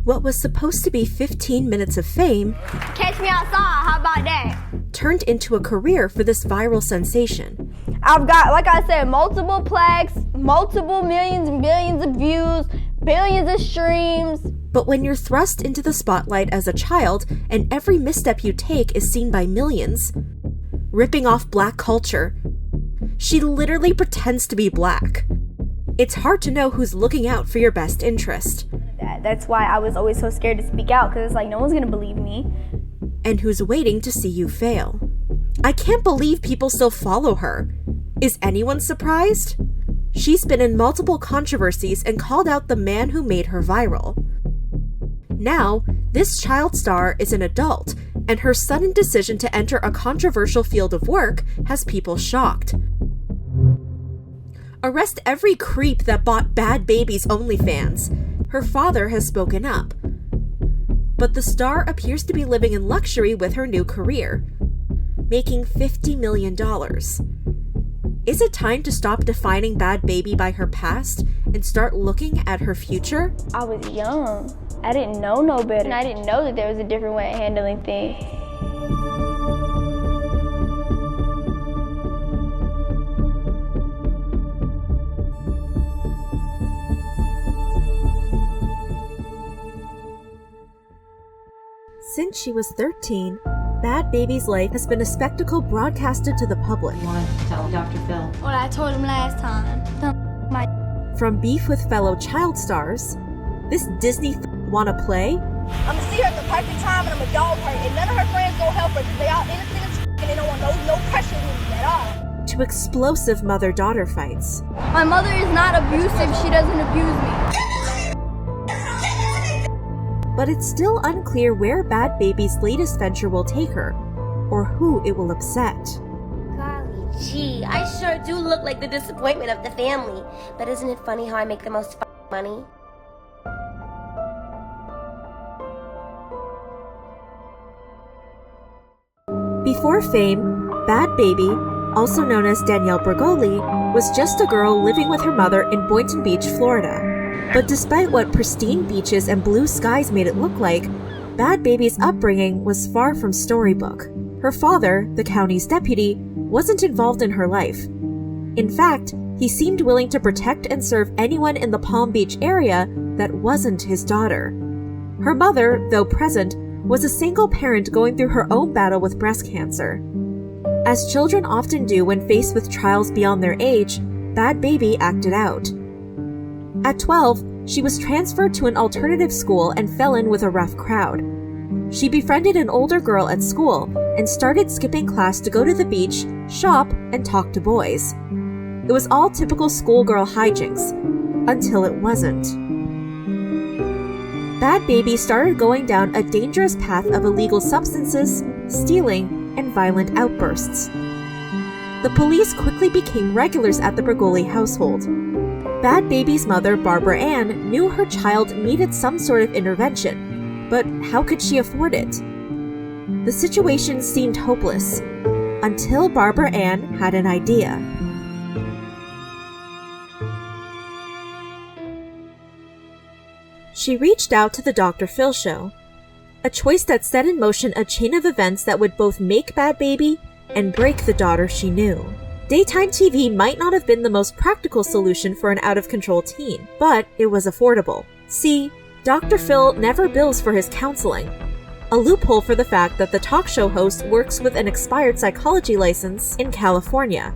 What was supposed to be 15 minutes of fame Catch me outside, how about that? turned into a career for this viral sensation. I've got, like I said, multiple plaques, multiple millions and billions of views, billions of streams. But when you're thrust into the spotlight as a child and every misstep you take is seen by millions, ripping off black culture, she literally pretends to be black. It's hard to know who's looking out for your best interest. That's why I was always so scared to speak out, because it's like no one's gonna believe me. And who's waiting to see you fail. I can't believe people still follow her. Is anyone surprised? She's been in multiple controversies and called out the man who made her viral. Now, this child star is an adult, and her sudden decision to enter a controversial field of work has people shocked. Arrest every creep that bought Bhad Babie's OnlyFans. Her father has spoken up. But the star appears to be living in luxury with her new career, making $50 million. Is it time to stop defining Bhad Babie by her past and start looking at her future? I was young. I didn't know no better. And I didn't know that there was a different way of handling things. Since she was 13, Bhad Babie's life has been a spectacle broadcasted to the public. You want to tell Dr. Phil? What I told him last time. From beef with fellow child stars, this Disney wanna play? I'm gonna see her at the perfect time and I'm gonna dog her, and none of her friends gonna help her because they all innocent as and they don't want no pressure with me at all. To explosive mother-daughter fights. My mother is not abusive. She doesn't abuse me. But it's still unclear where Bhad Babie's latest venture will take her, or who it will upset. Golly gee, I sure do look like the disappointment of the family. But isn't it funny how I make the most money? Before fame, Bhad Babie, also known as Danielle Bregoli, was just a girl living with her mother in Boynton Beach, Florida. But despite what pristine beaches and blue skies made it look like, Bhad Babie's upbringing was far from storybook. Her father, the county's deputy, wasn't involved in her life. In fact, he seemed willing to protect and serve anyone in the Palm Beach area that wasn't his daughter. Her mother, though present, was a single parent going through her own battle with breast cancer. As children often do when faced with trials beyond their age, Bhad Babie acted out. At 12, she was transferred to an alternative school and fell in with a rough crowd. She befriended an older girl at school and started skipping class to go to the beach, shop, and talk to boys. It was all typical schoolgirl hijinks, until it wasn't. Bhad Babie started going down a dangerous path of illegal substances, stealing, and violent outbursts. The police quickly became regulars at the Bregoli household. Bhad Babie's mother, Barbara Ann, knew her child needed some sort of intervention, but how could she afford it? The situation seemed hopeless, until Barbara Ann had an idea. She reached out to the Dr. Phil show, a choice that set in motion a chain of events that would both make Bhad Babie and break the daughter she knew. Daytime TV might not have been the most practical solution for an out-of-control teen, but it was affordable. See, Dr. Phil never bills for his counseling, a loophole for the fact that the talk show host works with an expired psychology license in California,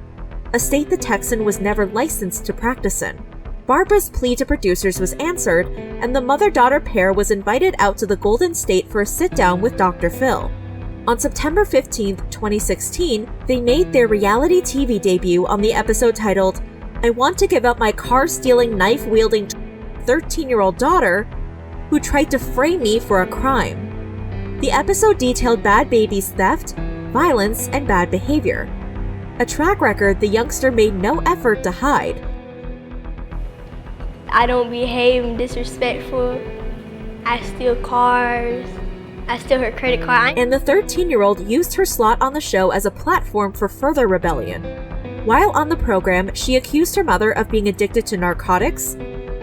a state the Texan was never licensed to practice in. Barbara's plea to producers was answered, and the mother-daughter pair was invited out to the Golden State for a sit-down with Dr. Phil. On September 15, 2016, they made their reality TV debut on the episode titled, "I Want to Give Up My Car-Stealing, Knife-Wielding 13-year-old Daughter Who Tried to Frame Me for a Crime." The episode detailed Bhad Babie's theft, violence, and bad behavior, a track record the youngster made no effort to hide. I don't behave disrespectful. I steal cars. I steal her credit card. And the 13-year-old used her slot on the show as a platform for further rebellion. While on the program, she accused her mother of being addicted to narcotics,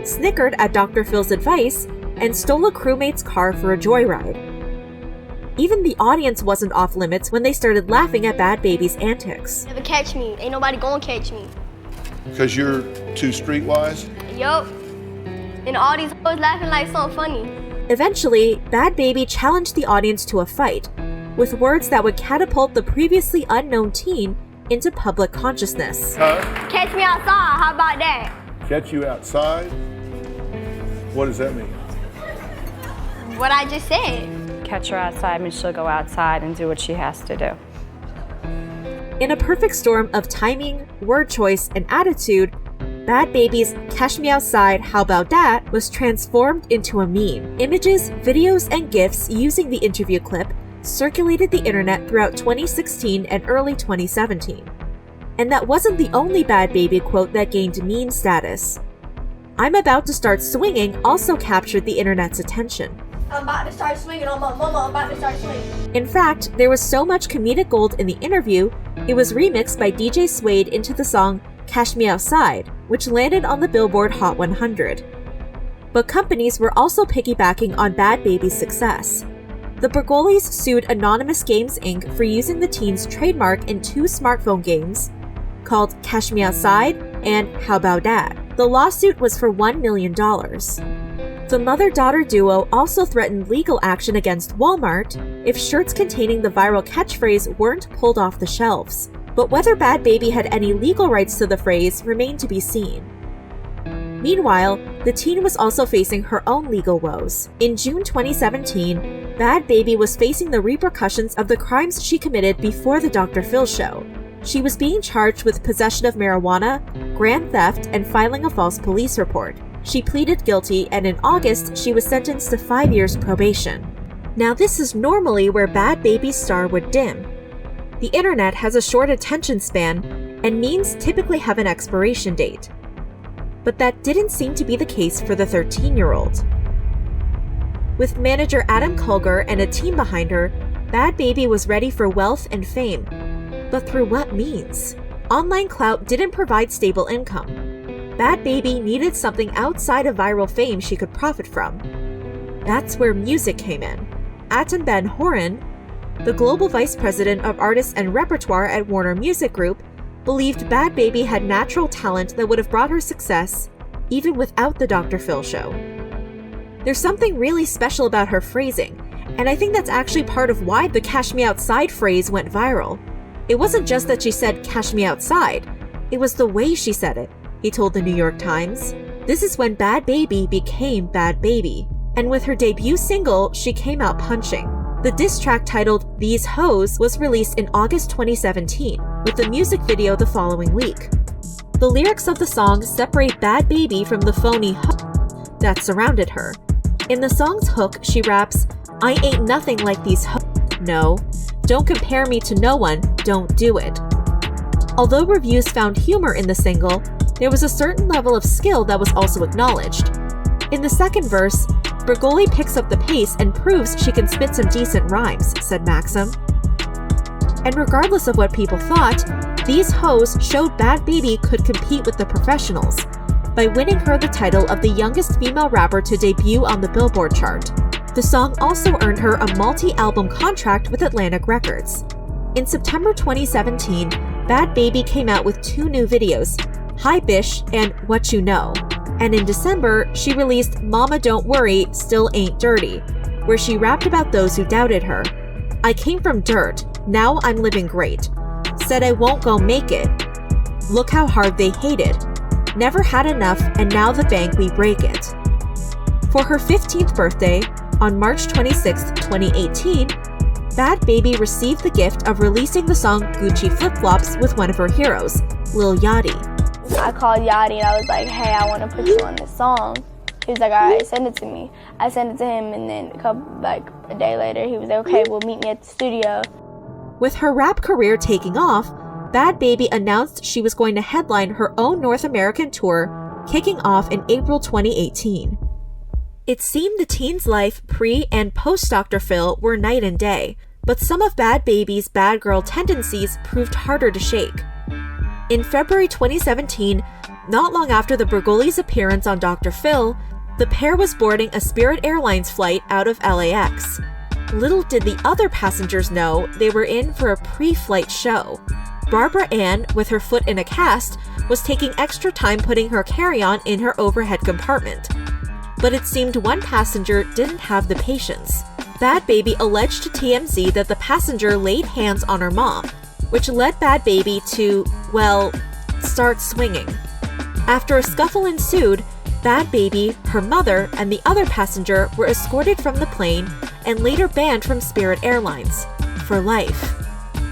snickered at Dr. Phil's advice, and stole a crewmate's car for a joyride. Even the audience wasn't off limits when they started laughing at Bhad Bhabie's antics. Never catch me. Ain't nobody gonna catch me. Because you're too streetwise? Yup. And all these hoes laughing like something funny. Eventually, Bhad Bhabie challenged the audience to a fight, with words that would catapult the previously unknown teen into public consciousness. Catch me outside, how about that? Catch you outside? What does that mean? What I just said. Catch her outside and she'll go outside and do what she has to do. In a perfect storm of timing, word choice, and attitude, Bhad Bhabie's "Catch Me Outside, How About Dat" was transformed into a meme. Images, videos, and GIFs using the interview clip circulated the internet throughout 2016 and early 2017. And that wasn't the only Bhad Bhabie quote that gained meme status. "I'm about to start swinging" also captured the internet's attention. I'm about to start swinging on my mama, I'm about to start swinging. In fact, there was so much comedic gold in the interview, it was remixed by DJ Suede into the song "Catch Me Outside," which landed on the Billboard Hot 100. But companies were also piggybacking on Bhad Bhabie's success. The Bergolis sued Anonymous Games Inc. for using the teen's trademark in 2 smartphone games called "Catch Me Outside" and "How About Dat." The lawsuit was for $1 million. The mother-daughter duo also threatened legal action against Walmart if shirts containing the viral catchphrase weren't pulled off the shelves. But whether Bhad Bhabie had any legal rights to the phrase remained to be seen. Meanwhile, the teen was also facing her own legal woes. In June 2017, Bhad Bhabie was facing the repercussions of the crimes she committed before the Dr. Phil show. She was being charged with possession of marijuana, grand theft, and filing a false police report. She pleaded guilty, and in August, she was sentenced to 5 years probation. Now, this is normally where Bhad Bhabie's star would dim. The internet has a short attention span, and memes typically have an expiration date. But that didn't seem to be the case for the 13-year-old. With manager Adam Kulger and a team behind her, Bhad Bhabie was ready for wealth and fame. But through what means? Online clout didn't provide stable income. Bhad Bhabie needed something outside of viral fame she could profit from. That's where music came in. Atan Ben Horan, the global vice president of artists and repertoire at Warner Music Group, believed Bhad Bhabie had natural talent that would have brought her success even without the Dr. Phil show. There's something really special about her phrasing, and I think that's actually part of why the "Cash Me Outside" phrase went viral. It wasn't just that she said "Cash me outside," it was the way she said it, he told the New York Times. This is when Bhad Bhabie became Bhad Bhabie, and with her debut single, she came out punching. The diss track titled "These Hoes" was released in August 2017, with the music video the following week. The lyrics of the song separate Bhad Bhabie from the phony hoe that surrounded her. In the song's hook, she raps, "I ain't nothing like these hoes, no. Don't compare me to no one, don't do it." Although reviews found humor in the single, there was a certain level of skill that was also acknowledged. In the second verse, Bergoli picks up the pace and proves she can spit some decent rhymes, said Maxim. And regardless of what people thought, these hoes showed Bhad Bhabie could compete with the professionals by winning her the title of the youngest female rapper to debut on the Billboard chart. The song also earned her a multi-album contract with Atlantic Records. In September 2017, Bhad Bhabie came out with 2 new videos, "Hi Bish" and "What You Know." And in December, she released "Mama Don't Worry, Still Ain't Dirty," where she rapped about those who doubted her. "I came from dirt, now I'm living great. Said I won't go make it. Look how hard they hated. Never had enough, and now the bank we break it." For her 15th birthday, on March 26, 2018, Bhad Bhabie received the gift of releasing the song "Gucci Flip Flops" with one of her heroes, Lil Yachty. I called Yachty and I was like, "Hey, I want to put you on this song." He was like, "All right, send it to me." I sent it to him, and then a day later, he was like, "Okay, well, meet me at the studio." With her rap career taking off, Bhad Bhabie announced she was going to headline her own North American tour, kicking off in April 2018. It seemed the teen's life pre- and post-Dr. Phil were night and day, but some of Bhad Bhabie's bad girl tendencies proved harder to shake. In February 2017, not long after the Bergoli's appearance on Dr. Phil, The pair was boarding a Spirit Airlines flight out of LAX. Little did the other passengers know they were in for a pre-flight show. Barbara Ann, with her foot in a cast, was taking extra time putting her carry-on in her overhead compartment. But it seemed one passenger didn't have the patience. Bhad Bhabie alleged to TMZ that the passenger laid hands on her mom, which led Bhad Bhabie to, well, start swinging. After a scuffle ensued, Bhad Bhabie, her mother, and the other passenger were escorted from the plane and later banned from Spirit Airlines for life.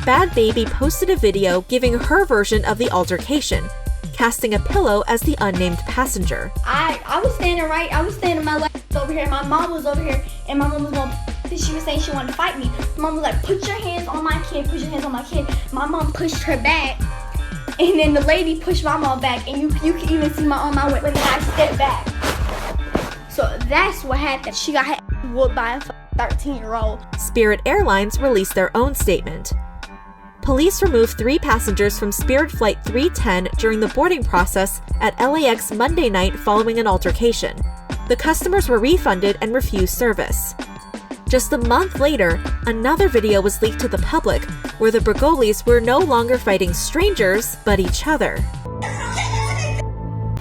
Bhad Bhabie posted a video giving her version of the altercation, casting a pillow as the unnamed passenger. I was standing my leg over here, my mom was over here, and my mom was going, she was saying she wanted to fight me. My mom was like, put your hands on my kid, put your hands on my kid. My mom pushed her back, and then the lady pushed my mom back, and you can even see my arm when I stepped back. So that's what happened. She got her whooped by a 13-year-old. Spirit Airlines released their own statement. Police removed 3 passengers from Spirit Flight 310 during the boarding process at LAX Monday night following an altercation. The customers were refunded and refused service. Just a month later, another video was leaked to the public where the Bergolis were no longer fighting strangers, but each other.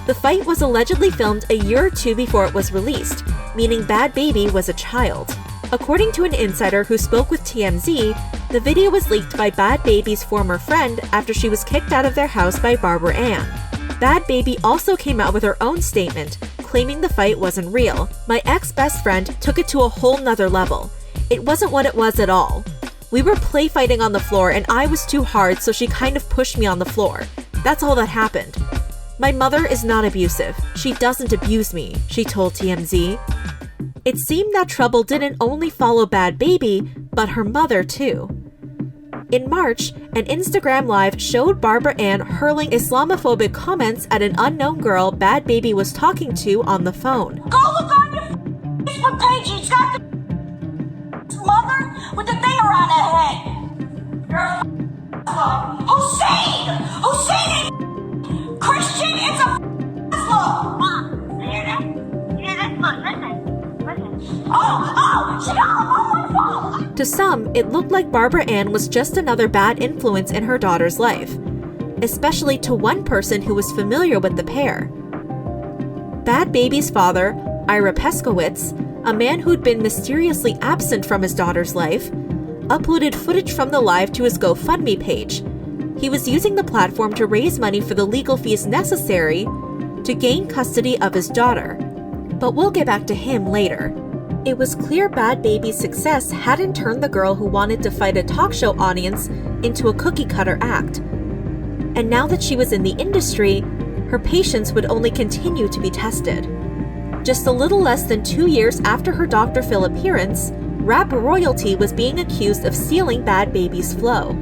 The fight was allegedly filmed a year or 2 before it was released, meaning Bhad Bhabie was a child. According to an insider who spoke with TMZ, the video was leaked by Bhad Bhabie's former friend after she was kicked out of their house by Barbara Ann. Bhad Bhabie also came out with her own statement, claiming the fight wasn't real. My ex-best friend took it to a whole nother level. It wasn't what it was at all. We were play fighting on the floor and I was too hard, so she kind of pushed me on the floor. That's all that happened. My mother is not abusive. She doesn't abuse me, she told TMZ. It seemed that trouble didn't only follow Bhad Bhabie, but her mother too. In March, an Instagram Live showed Barbara Ann hurling Islamophobic comments at an unknown girl Bhad Bhabie was talking to on the phone. Go look on your Facebook page. It's got the mother with the thing around her head. You're a Hussein! Hussein! Christian, it's a Muslim! Mom, you hear that? You hear that? Look, listen. Oh, she got her mom on the phone! To some, it looked like Barbara Ann was just another bad influence in her daughter's life, especially to one person who was familiar with the pair. Bhad Bhabie's father, Ira Peskowitz, a man who'd been mysteriously absent from his daughter's life, uploaded footage from the live to his GoFundMe page. He was using the platform to raise money for the legal fees necessary to gain custody of his daughter. But we'll get back to him later. It was clear Bhad Bhabie's success hadn't turned the girl who wanted to fight a talk show audience into a cookie-cutter act. And now that she was in the industry, her patience would only continue to be tested. Just a little less than 2 years after her Dr. Phil appearance, rap royalty was being accused of stealing Bhad Bhabie's flow.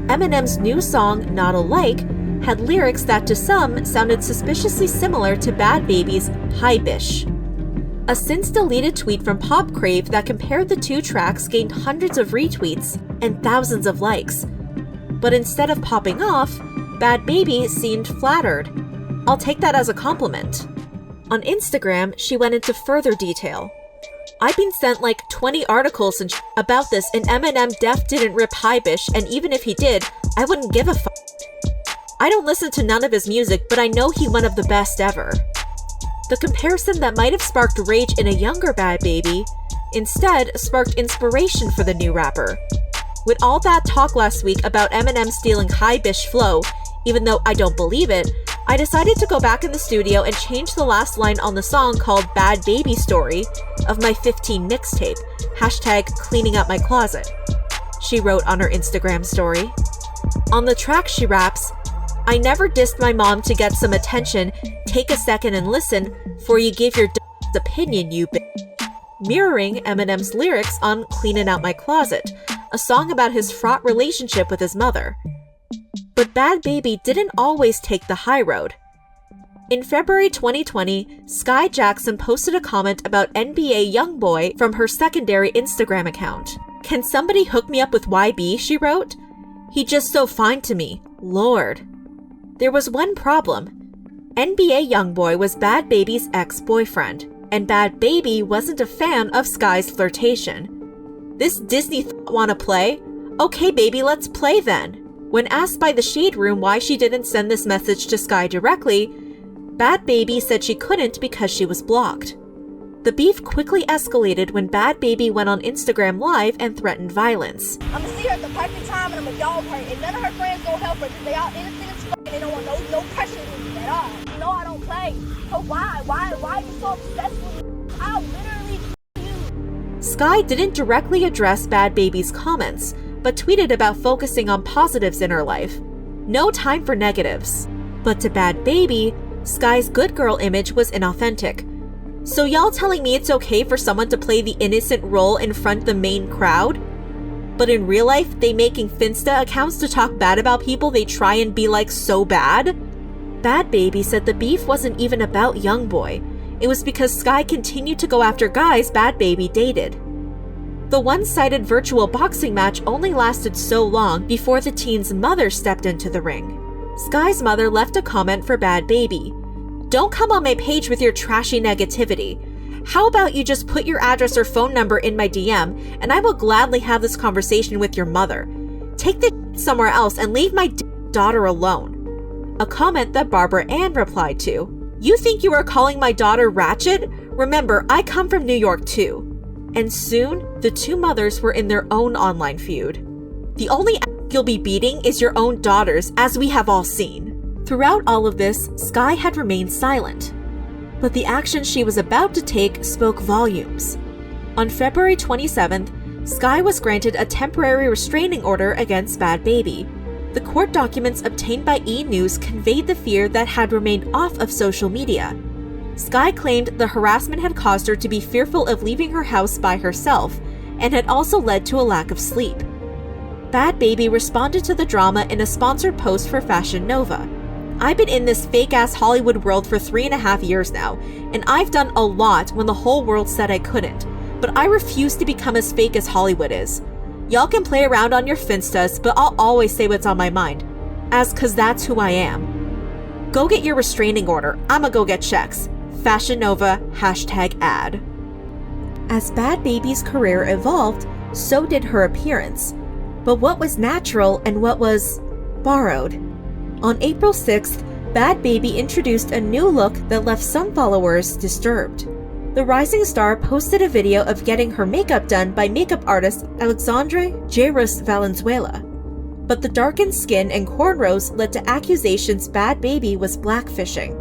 Eminem's new song, Not Alike, had lyrics that to some sounded suspiciously similar to Bhad Bhabie's Hi Bish. A since-deleted tweet from Pop Crave that compared the 2 tracks gained hundreds of retweets and thousands of likes. But instead of popping off, Bhad Bhabie seemed flattered. I'll take that as a compliment. On Instagram, she went into further detail. I've been sent like 20 articles and about this, and Eminem def didn't rip Hi Bish, and even if he did, I wouldn't give a f***. I don't listen to none of his music, but I know he one of the best ever. The comparison that might have sparked rage in a younger Bhad Bhabie instead sparked inspiration for the new rapper. With all that talk last week about Eminem stealing Hi Bish flow, even though I don't believe it, I decided to go back in the studio and change the last line on the song called Bhad Bhabie Story of my 15 mixtape, #cleaning up my closet, she wrote on her Instagram story. On the track she raps, I never dissed my mom to get some attention, take a second and listen, for you give your opinion, you bitch. Mirroring Eminem's lyrics on Cleaning Out My Closet, a song about his fraught relationship with his mother. But Bhad Bhabie didn't always take the high road. In February 2020, Skai Jackson posted a comment about NBA YoungBoy from her secondary Instagram account. Can somebody hook me up with YB, she wrote. He just so fine to me, Lord. There was one problem. NBA YoungBoy was Bhad Bhabie's ex-boyfriend. and Bhad Bhabie wasn't a fan of Skai's flirtation. "This Disney wanna play? Okay baby, let's play then." When asked by the Shade Room why she didn't send this message to Skai directly, Bhad Bhabie said she couldn't because she was blocked. The beef quickly escalated when Bhad Bhabie went on Instagram Live and threatened violence. I'm gonna see her at the perfect time and I'm gonna dog her, and none of her friends gonna help her because they all innocent as fuck and they don't want no pressure with me at all. You know I don't play. So why are you so obsessed with me? I'll literally you. Skai didn't directly address Bhad Bhabie's comments, but tweeted about focusing on positives in her life. No time for negatives. But to Bhad Bhabie, Skai's good girl image was inauthentic. "So y'all telling me it's okay for someone to play the innocent role in front of the main crowd? But in real life, they making Finsta accounts to talk bad about people they try and be like so bad?" Bhad Bhabie said the beef wasn't even about Youngboy. It was because Skai continued to go after guys Bhad Bhabie dated. The one-sided virtual boxing match only lasted so long before the teen's mother stepped into the ring. Skai's mother left a comment for Bhad Bhabie. "Don't come on my page with your trashy negativity. How about you just put your address or phone number in my DM and I will gladly have this conversation with your mother. Take this somewhere else and leave my daughter alone." A comment that Barbara Ann replied to. "You think you are calling my daughter ratchet? Remember, I come from New York too." And soon, the two mothers were in their own online feud. "The only you'll be beating is your own daughters, as we have all seen." Throughout all of this, Skai had remained silent. But the action she was about to take spoke volumes. On February 27th, Skai was granted a temporary restraining order against Bhad Bhabie. The court documents obtained by E! News conveyed the fear that had remained off of social media. Skai claimed the harassment had caused her to be fearful of leaving her house by herself and had also led to a lack of sleep. Bhad Bhabie responded to the drama in a sponsored post for Fashion Nova. "I've been in this fake-ass Hollywood world for 3.5 years now, and I've done a lot when the whole world said I couldn't, but I refuse to become as fake as Hollywood is. Y'all can play around on your Finstas, but I'll always say what's on my mind, cause that's who I am. Go get your restraining order, I'ma go get checks. Fashion Nova, #ad. As Bhad Bhabie's career evolved, so did her appearance. But what was natural and what was borrowed? On April 6th, Bhad Bhabie introduced a new look that left some followers disturbed. The rising star posted a video of getting her makeup done by makeup artist Alexandre Jairus Valenzuela. But the darkened skin and cornrows led to accusations Bhad Bhabie was blackfishing.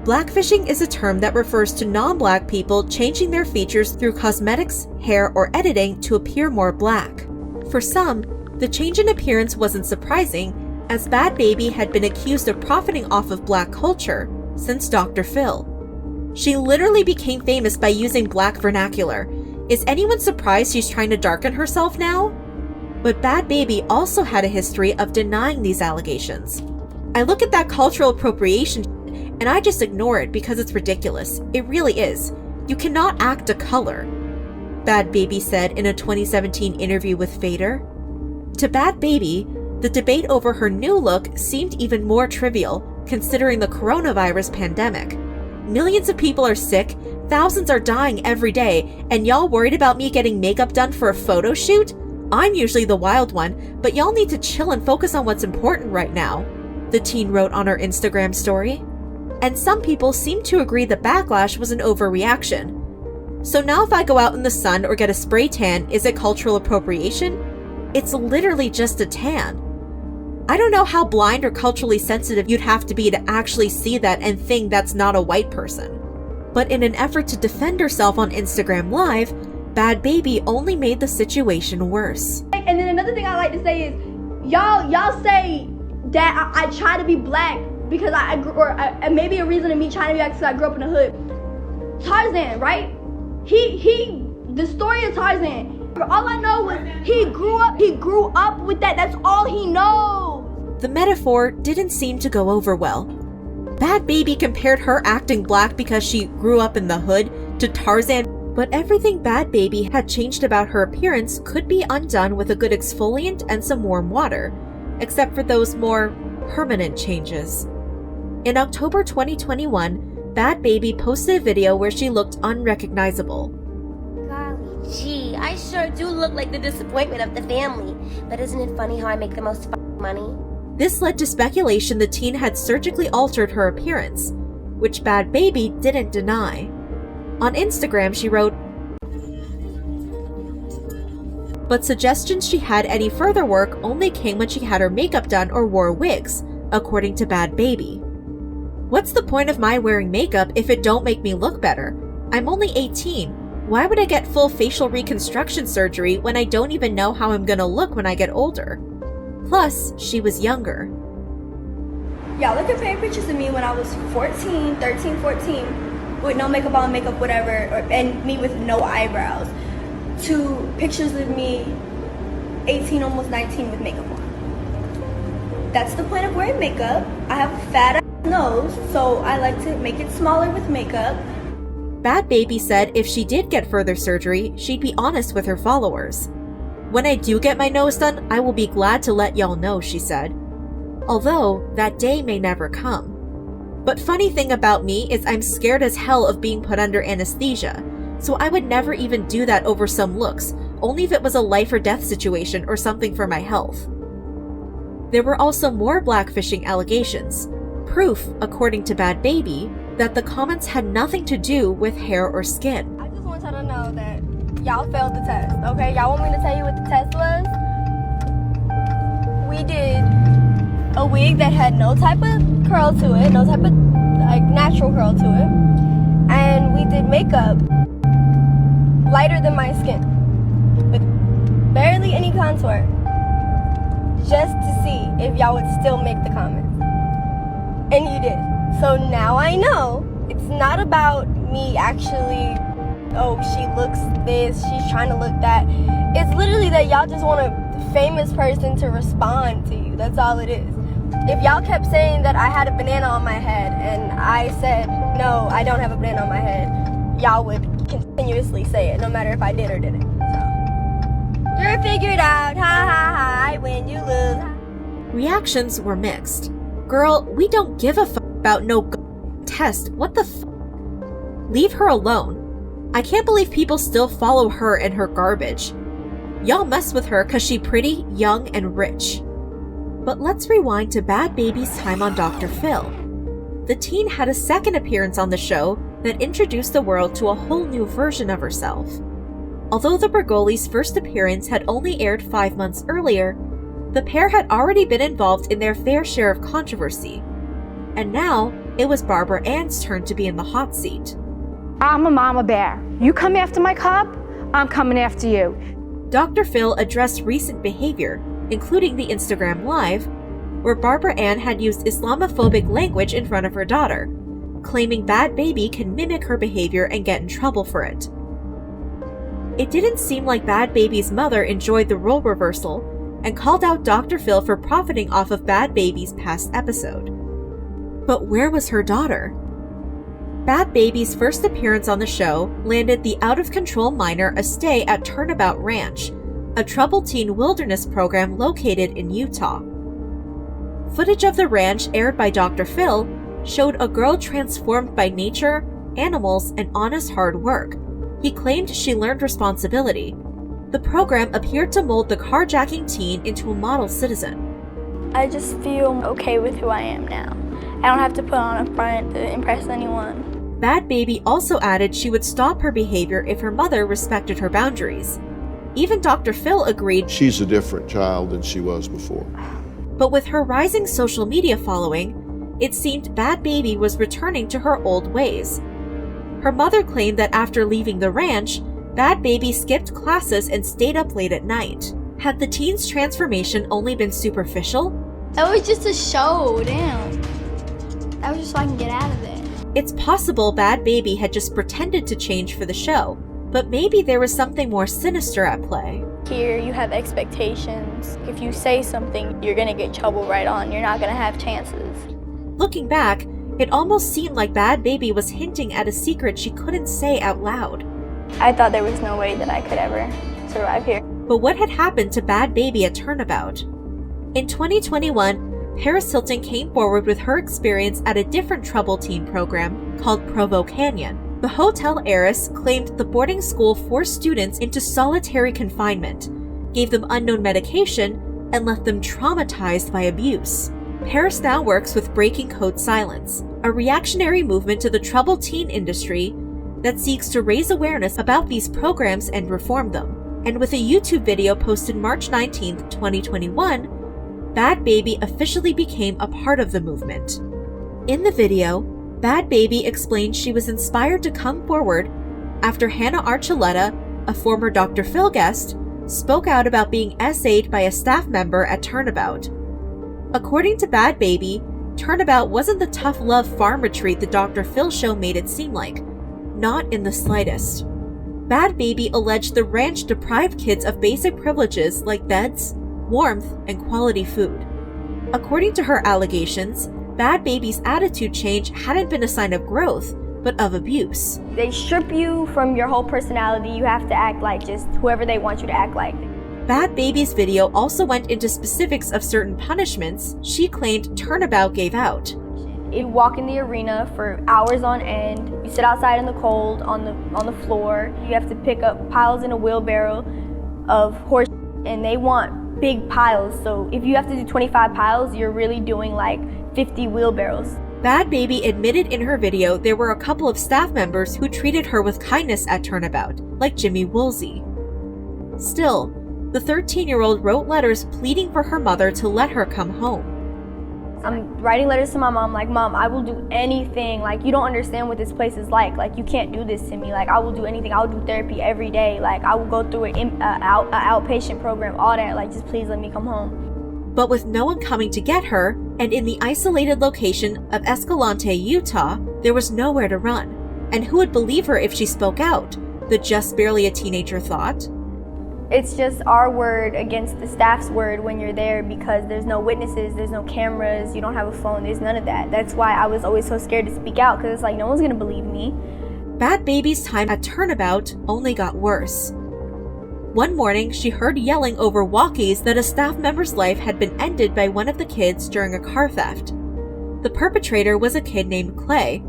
Blackfishing is a term that refers to non-black people changing their features through cosmetics, hair, or editing to appear more black. For some, the change in appearance wasn't surprising, as Bhad Bhabie had been accused of profiting off of black culture since Dr. Phil. She literally became famous by using black vernacular. Is anyone surprised she's trying to darken herself now? But Bhad Bhabie also had a history of denying these allegations. "I look at that cultural appropriation and I just ignore it because it's ridiculous. It really is. You cannot act a color," Bhad Bhabie said in a 2017 interview with Fader. To Bhad Bhabie, the debate over her new look seemed even more trivial, considering the coronavirus pandemic. Millions of people are sick, thousands are dying every day, and y'all worried about me getting makeup done for a photo shoot? I'm usually the wild one, but y'all need to chill and focus on what's important right now, the teen wrote on her Instagram story. And some people seem to agree the backlash was an overreaction. "So now if I go out in the sun or get a spray tan, is it cultural appropriation? It's literally just a tan. I don't know how blind or culturally sensitive you'd have to be to actually see that and think that's not a white person." But in an effort to defend herself on Instagram Live, Bhad Bhabie only made the situation worse. And then another thing I like to say is, y'all say that I try to be black because maybe a reason of me trying to be black because I grew up in the hood. Tarzan, right? The story of Tarzan. All I know was he grew up with that. That's all he knows. The metaphor didn't seem to go over well. Bhad Bhabie compared her acting black because she grew up in the hood to Tarzan, but everything Bhad Bhabie had changed about her appearance could be undone with a good exfoliant and some warm water, except for those more permanent changes. In October 2021, Bhad Bhabie posted a video where she looked unrecognizable. Golly gee, I sure do look like the disappointment of the family. But isn't it funny how I make the most money? This led to speculation the teen had surgically altered her appearance, which Bhad Bhabie didn't deny. On Instagram, she wrote, but suggestions she had any further work only came when she had her makeup done or wore wigs, according to Bhad Bhabie. What's the point of my wearing makeup if it don't make me look better? I'm only 18. Why would I get full facial reconstruction surgery when I don't even know how I'm gonna look when I get older? Plus, she was younger. Y'all are comparing pictures of me when I was 14, 13, 14, with no makeup on, makeup whatever, and me with no eyebrows, to pictures of me 18, almost 19 with makeup on. That's the point of wearing makeup. I have a fat nose, so I like to make it smaller with makeup. Bhad Bhabie said if she did get further surgery, she'd be honest with her followers. When I do get my nose done, I will be glad to let y'all know, she said. Although, that day may never come. But funny thing about me is I'm scared as hell of being put under anesthesia, so I would never even do that over some looks, only if it was a life or death situation or something for my health. There were also more blackfishing allegations, proof, according to Bhad Bhabie, that the comments had nothing to do with hair or skin. I just want y'all to know that y'all failed the test, okay? Y'all want me to tell you what the test was? We did a wig that had no type of curl to it, no type of like natural curl to it, and we did makeup lighter than my skin with barely any contour, just to see if y'all would still make the comments, and you did. So now I know it's not about me actually, oh, she looks this, she's trying to look that. It's literally that y'all just want a famous person to respond to you. That's all it is. If y'all kept saying that I had a banana on my head and I said, no, I don't have a banana on my head, y'all would continuously say it, no matter if I did or didn't. So, you're figured out, ha ha ha, I win, you lose. Reactions were mixed. Girl, we don't give a fuck about no test. What the f? Leave her alone. I can't believe people still follow her and her garbage. Y'all mess with her cause she pretty, young, and rich. But let's rewind to Bhad Bhabie's time on Dr. Phil. The teen had a second appearance on the show that introduced the world to a whole new version of herself. Although the Bergoli's first appearance had only aired 5 months earlier, the pair had already been involved in their fair share of controversy. And now, it was Barbara Ann's turn to be in the hot seat. I'm a mama bear. You come after my cub, I'm coming after you. Dr. Phil addressed recent behavior, including the Instagram Live, where Barbara Ann had used Islamophobic language in front of her daughter, claiming Bhad Bhabie can mimic her behavior and get in trouble for it. It didn't seem like Bhad Bhabie's mother enjoyed the role reversal and called out Dr. Phil for profiting off of Bhad Bhabie's past episode. But where was her daughter? Bhad Bhabie's first appearance on the show landed the out-of-control minor a stay at Turnabout Ranch, a troubled teen wilderness program located in Utah. Footage of the ranch aired by Dr. Phil showed a girl transformed by nature, animals, and honest hard work. He claimed she learned responsibility. The program appeared to mold the carjacking teen into a model citizen. I just feel okay with who I am now. I don't have to put on a front to impress anyone. Bhad Bhabie also added she would stop her behavior if her mother respected her boundaries. Even Dr. Phil agreed She's a different child than she was before. But with her rising social media following, it seemed Bhad Bhabie was returning to her old ways. Her mother claimed that after leaving the ranch, Bhad Bhabie skipped classes and stayed up late at night. Had the teen's transformation only been superficial? That was just a show, damn. That was just so I can get out of there. It's possible Bhad Bhabie had just pretended to change for the show, but maybe there was something more sinister at play. Here, you have expectations. If you say something, you're gonna get trouble right on. You're not gonna have chances. Looking back, it almost seemed like Bhad Bhabie was hinting at a secret she couldn't say out loud. I thought there was no way that I could ever survive here. But what had happened to Bhad Bhabie at Turnabout? In 2021, Paris Hilton came forward with her experience at a different trouble teen program called Provo Canyon. The hotel heiress claimed the boarding school forced students into solitary confinement, gave them unknown medication, and left them traumatized by abuse. Paris now works with Breaking Code Silence, a reactionary movement to the troubled teen industry that seeks to raise awareness about these programs and reform them. And with a YouTube video posted March 19, 2021, Bhad Bhabie officially became a part of the movement. In the video, Bhad Bhabie explained she was inspired to come forward after Hannah Archuleta, a former Dr. Phil guest, spoke out about being SA'd by a staff member at Turnabout. According to Bhad Bhabie, Turnabout wasn't the tough love farm retreat the Dr. Phil show made it seem like. Not in the slightest. Bhad Bhabie alleged the ranch deprived kids of basic privileges like beds, warmth, and quality food. According to her allegations, Bhad Bhabie's attitude change hadn't been a sign of growth, but of abuse. They strip you from your whole personality. You have to act like just whoever they want you to act like. Bhad Bhabie's video also went into specifics of certain punishments she claimed Turnabout gave out. You walk in the arena for hours on end. You sit outside in the cold on the floor. You have to pick up piles in a wheelbarrow of horse, and they want big piles. So if you have to do 25 piles, you're really doing like 50 wheelbarrows. Bhad Bhabie admitted in her video there were a couple of staff members who treated her with kindness at Turnabout, like Jimmy Woolsey. Still, the 13-year-old wrote letters pleading for her mother to let her come home. I'm writing letters to my mom like, Mom, I will do anything. Like, you don't understand what this place is like. Like, you can't do this to me. Like, I will do anything. I will do therapy every day. Like, I will go through an outpatient program, all that. Like, just please let me come home. But with no one coming to get her, and in the isolated location of Escalante, Utah, there was nowhere to run. And who would believe her if she spoke out? The just barely a teenager thought. It's just our word against the staff's word when you're there, because there's no witnesses, there's no cameras, you don't have a phone, there's none of that. That's why I was always so scared to speak out, because it's like no one's gonna believe me. Bhad Bhabie's time at Turnabout only got worse. One morning, she heard yelling over walkies that a staff member's life had been ended by one of the kids during a car theft. The perpetrator was a kid named Clay.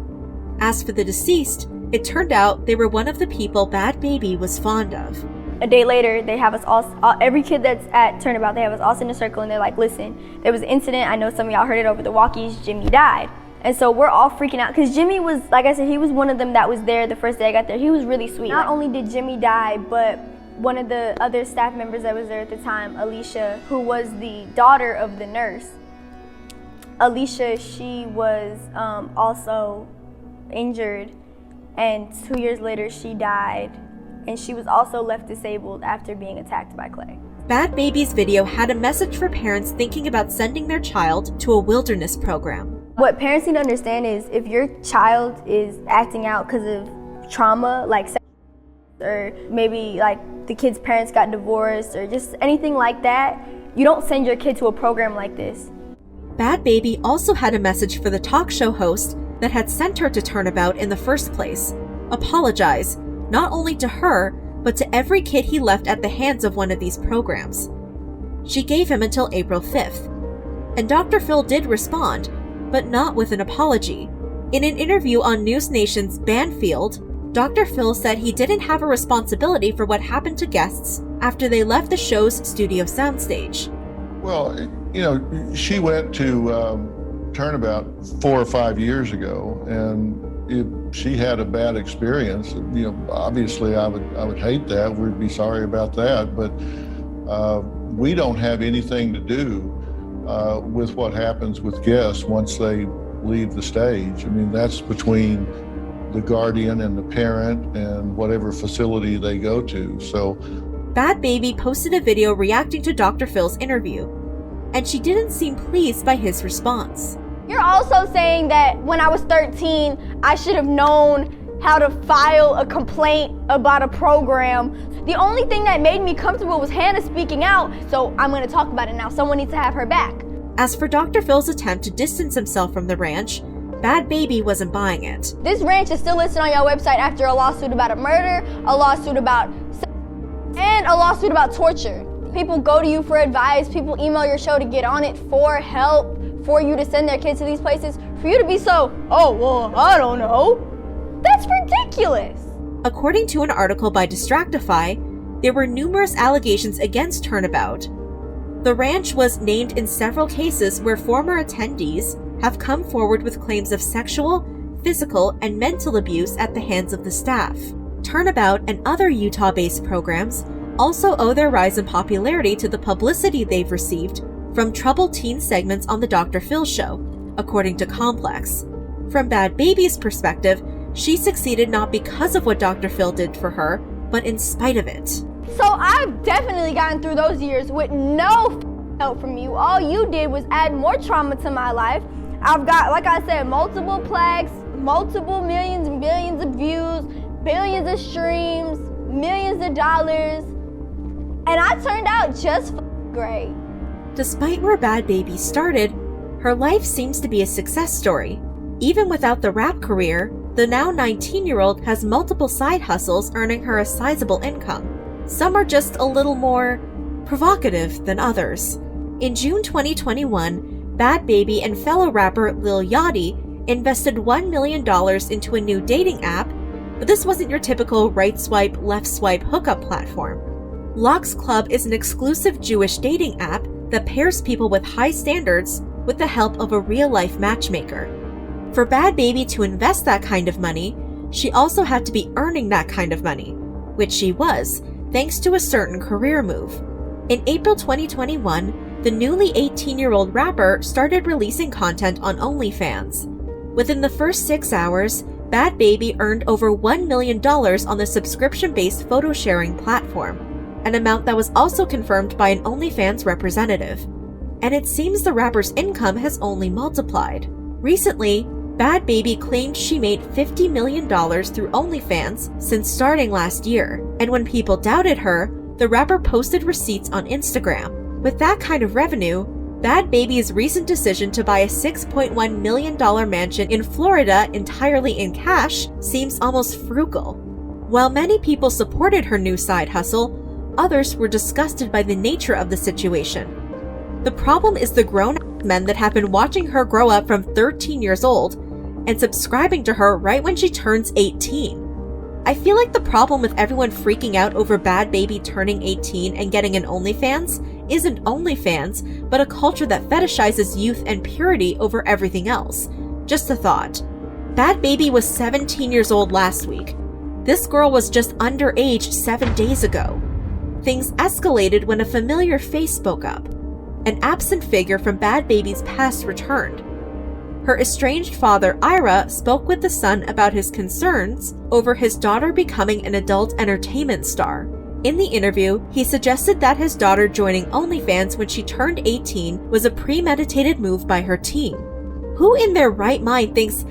As for the deceased, it turned out they were one of the people Bhad Bhabie was fond of. A day later, they have us all, every kid that's at Turnabout, they have us all sit in a circle and they're like, listen, there was an incident, I know some of y'all heard it over the walkies, Jimmy died. And so we're all freaking out, because Jimmy was, like I said, he was one of them that was there the first day I got there. He was really sweet. Not only did Jimmy die, but one of the other staff members that was there at the time, Alicia, who was the daughter of the nurse. Alicia, she was also injured, and 2 years later she died. And she was also left disabled after being attacked by Clay. Bhad Bhabie's video had a message for parents thinking about sending their child to a wilderness program. What parents need to understand is if your child is acting out because of trauma, like sex, or maybe like the kid's parents got divorced, or just anything like that, you don't send your kid to a program like this. Bhad Bhabie also had a message for the talk show host that had sent her to Turnabout in the first place. Apologize. Not only to her, but to every kid he left at the hands of one of these programs. She gave him until April 5th. And Dr. Phil did respond, but not with an apology. In an interview on News Nation's Banfield, Dr. Phil said he didn't have a responsibility for what happened to guests after they left the show's studio soundstage. Well, you know, she went to Turnabout 4 or 5 years ago, and if she had a bad experience, you know, obviously I would hate that. We'd be sorry about that, but we don't have anything to do with what happens with guests once they leave the stage. I mean, that's between the guardian and the parent and whatever facility they go to. So Bhad Bhabie posted a video reacting to Dr. Phil's interview, and she didn't seem pleased by his response. You're also saying that when I was 13, I should have known how to file a complaint about a program. The only thing that made me comfortable was Hannah speaking out, so I'm gonna talk about it now. Someone needs to have her back. As for Dr. Phil's attempt to distance himself from the ranch, Bhad Bhabie wasn't buying it. This ranch is still listed on your website after a lawsuit about a murder, a lawsuit about and a lawsuit about torture. People go to you for advice, people email your show to get on it for help, for you to send their kids to these places, for you to be so, oh, well, I don't know. That's ridiculous. According to an article by Distractify, there were numerous allegations against Turnabout. The ranch was named in several cases where former attendees have come forward with claims of sexual, physical, and mental abuse at the hands of the staff. Turnabout and other Utah-based programs also owe their rise in popularity to the publicity they've received from troubled teen segments on the Dr. Phil show, according to Complex. From Bhad Babie's perspective, she succeeded not because of what Dr. Phil did for her, but in spite of it. So I've definitely gotten through those years with no help from you. All you did was add more trauma to my life. I've got, like I said, multiple plagues, multiple millions and billions of views, billions of streams, millions of dollars, and I turned out just great. Despite where Bhad Babie started, her life seems to be a success story. Even without the rap career, the now 19-year-old has multiple side hustles earning her a sizable income. Some are just a little more provocative than others. In June 2021, Bhad Babie and fellow rapper Lil Yachty invested $1 million into a new dating app, but this wasn't your typical right swipe, left swipe hookup platform. Lux Club is an exclusive Jewish dating app that pairs people with high standards with the help of a real-life matchmaker. For Bhad Babie to invest that kind of money, she also had to be earning that kind of money, which she was, thanks to a certain career move. In April 2021, the newly 18-year-old rapper started releasing content on OnlyFans. Within the first 6 hours, Bhad Babie earned over $1 million on the subscription-based photo-sharing platform, an amount that was also confirmed by an OnlyFans representative. And it seems the rapper's income has only multiplied. Recently, Bhad Babie claimed she made $50 million through OnlyFans since starting last year, and when people doubted her, the rapper posted receipts on Instagram. With that kind of revenue, Bhad Babie's recent decision to buy a $6.1 million mansion in Florida entirely in cash seems almost frugal. While many people supported her new side hustle, others were disgusted by the nature of the situation. The problem is the grown men that have been watching her grow up from 13 years old and subscribing to her right when she turns 18. I feel like the problem with everyone freaking out over Bhad Babie turning 18 and getting an OnlyFans isn't OnlyFans, but a culture that fetishizes youth and purity over everything else. Just a thought. Bhad Babie was 17 years old last week. This girl was just underage 7 days ago. Things escalated when a familiar face spoke up. An absent figure from Bhad Babie's past returned. Her estranged father, Ira, spoke with the son about his concerns over his daughter becoming an adult entertainment star. In the interview, he suggested that his daughter joining OnlyFans when she turned 18 was a premeditated move by her team. Who in their right mind thinks,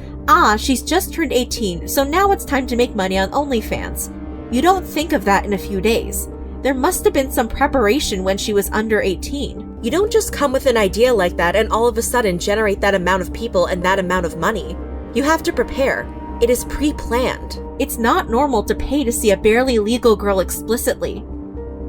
she's just turned 18, so now it's time to make money on OnlyFans? You don't think of that in a few days. There must have been some preparation when she was under 18. You don't just come with an idea like that and all of a sudden generate that amount of people and that amount of money. You have to prepare. It is pre-planned. It's not normal to pay to see a barely legal girl explicitly.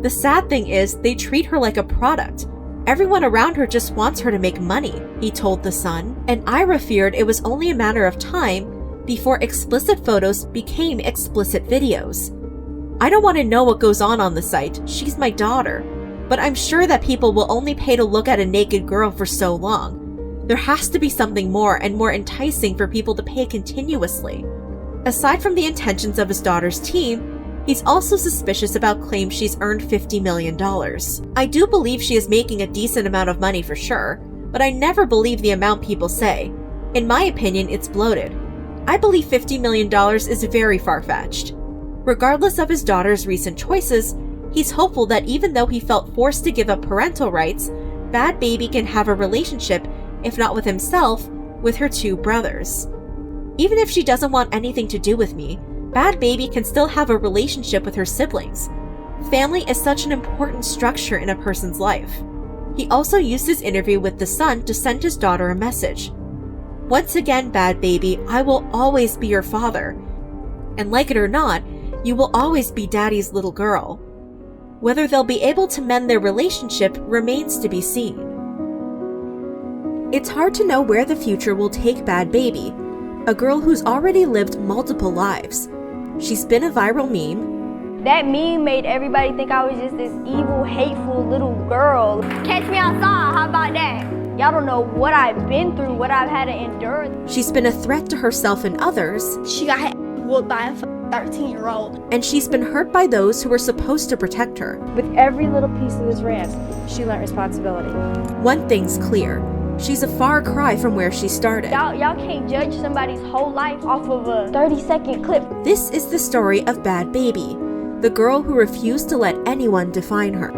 The sad thing is, they treat her like a product. Everyone around her just wants her to make money, he told The Sun, and Ira feared it was only a matter of time before explicit photos became explicit videos. I don't want to know what goes on the site, she's my daughter, but I'm sure that people will only pay to look at a naked girl for so long. There has to be something more and more enticing for people to pay continuously. Aside from the intentions of his daughter's team, he's also suspicious about claims she's earned $50 million. I do believe she is making a decent amount of money for sure, but I never believe the amount people say. In my opinion, it's bloated. I believe $50 million is very far-fetched. Regardless of his daughter's recent choices, he's hopeful that even though he felt forced to give up parental rights, Bhad Babie can have a relationship, if not with himself, with her 2 brothers. Even if she doesn't want anything to do with me, Bhad Babie can still have a relationship with her siblings. Family is such an important structure in a person's life. He also used his interview with The Sun to send his daughter a message. Once again, Bhad Babie, I will always be your father. And like it or not, you will always be daddy's little girl. Whether they'll be able to mend their relationship remains to be seen. It's hard to know where the future will take Bhad Bhabie, a girl who's already lived multiple lives. She's been a viral meme. That meme made everybody think I was just this evil, hateful little girl. Catch me outside, how about that? Y'all don't know what I've been through, what I've had to endure. She's been a threat to herself and others. She got whooped by a 13-year-old. And she's been hurt by those who were supposed to protect her. With every little piece of this rant, she learned responsibility. One thing's clear. She's a far cry from where she started. Y'all can't judge somebody's whole life off of a 30-second clip. This is the story of Bhad Bhabie, the girl who refused to let anyone define her.